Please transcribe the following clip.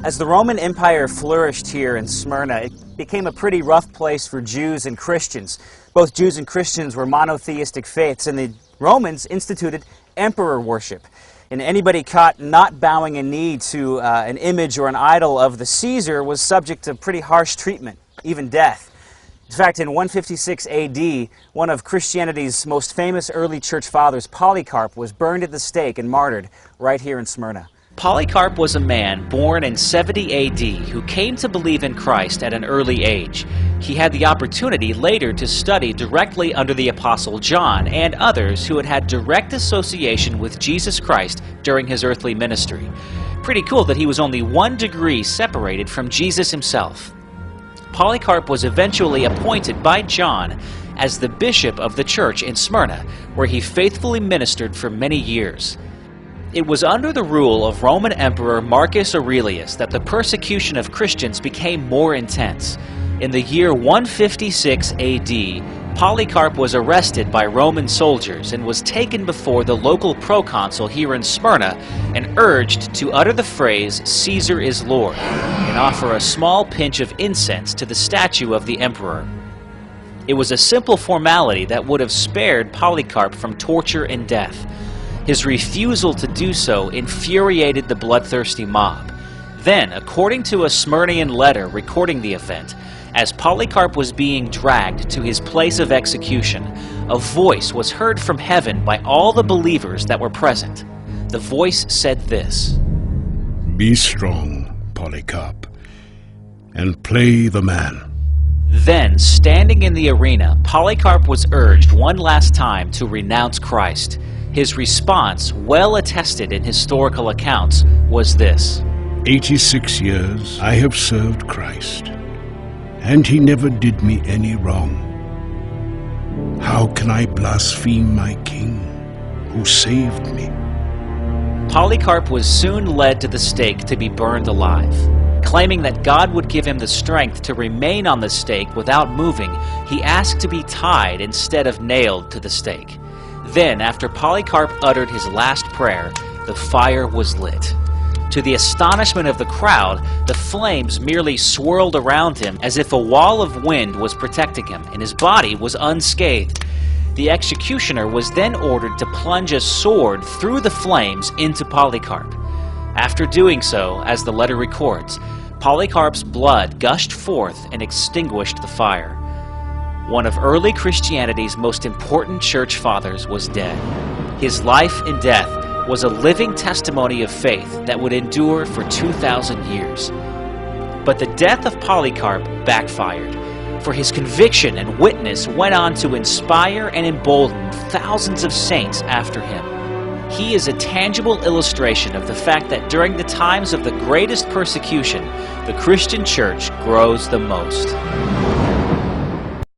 As the Roman Empire flourished here in Smyrna, it became a pretty rough place for Jews and Christians. Both Jews and Christians were monotheistic faiths, and the Romans instituted emperor worship. And anybody caught not bowing a knee to an image or an idol of the Caesar was subject to pretty harsh treatment, even death. In fact, in 156 AD, one of Christianity's most famous early church fathers, Polycarp, was burned at the stake and martyred right here in Smyrna. Polycarp was a man born in 70 AD who came to believe in Christ at an early age. He had the opportunity later to study directly under the Apostle John and others who had had direct association with Jesus Christ during his earthly ministry. Pretty cool that he was only 1 degree separated from Jesus himself. Polycarp was eventually appointed by John as the bishop of the church in Smyrna, where he faithfully ministered for many years. It was under the rule of Roman Emperor Marcus Aurelius that the persecution of Christians became more intense. In the year 156 AD, Polycarp was arrested by Roman soldiers and was taken before the local proconsul here in Smyrna and urged to utter the phrase, "Caesar is Lord," and offer a small pinch of incense to the statue of the emperor. It was a simple formality that would have spared Polycarp from torture and death. His refusal to do so infuriated the bloodthirsty mob. Then, according to a Smyrnian letter recording the event, as Polycarp was being dragged to his place of execution, a voice was heard from heaven by all the believers that were present. The voice said this: "Be strong, Polycarp, and play the man." Then, standing in the arena, Polycarp was urged one last time to renounce Christ. His response, well attested in historical accounts, was this: 86 years I have served Christ, and he never did me any wrong. How can I blaspheme my King, who saved me? Polycarp was soon led to the stake to be burned alive. Claiming that God would give him the strength to remain on the stake without moving, he asked to be tied instead of nailed to the stake. Then, after Polycarp uttered his last prayer, the fire was lit. To the astonishment of the crowd, the flames merely swirled around him as if a wall of wind was protecting him, and his body was unscathed. The executioner was then ordered to plunge a sword through the flames into Polycarp. After doing so, as the letter records, Polycarp's blood gushed forth and extinguished the fire. One of early Christianity's most important church fathers was dead. His life and death was a living testimony of faith that would endure for 2,000 years. But the death of Polycarp backfired, for his conviction and witness went on to inspire and embolden thousands of saints after him. He is a tangible illustration of the fact that during the times of the greatest persecution, the Christian church grows the most.